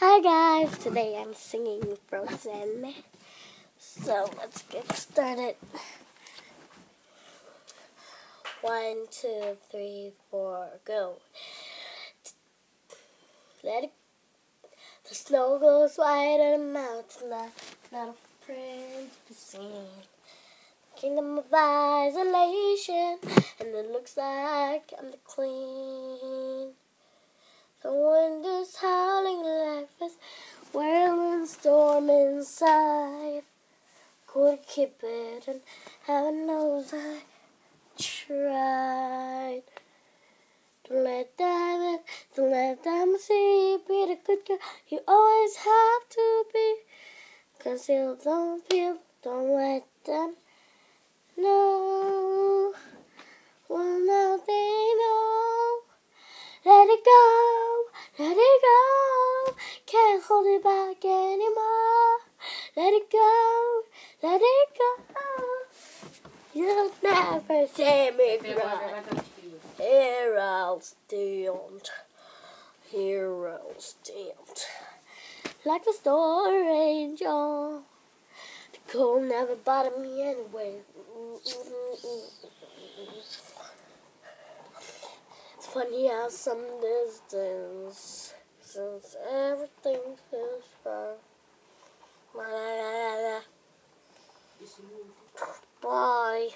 Hi guys, today I'm singing Frozen. So let's get started. 1, 2, 3, 4, go. Let it. The snow goes white on the mountain, not afraid to be seen. Kingdom of isolation, and it looks like I'm the queen. The wind is howling, life is whirling, storm inside. Couldn't keep it, and heaven knows I tried. Don't let them in, don't let them see. Be the good girl you always have to be. Conceal, don't feel, don't let them know. Well, now they know. Let it go, let it go. Can't hold it back anymore. Let it go, let it go. You'll never see me cry. Here I'll stand, here I'll stand. Like the storm angel, the cold never bothered me anyway. It's funny how some distance, since everything feels far. Bye.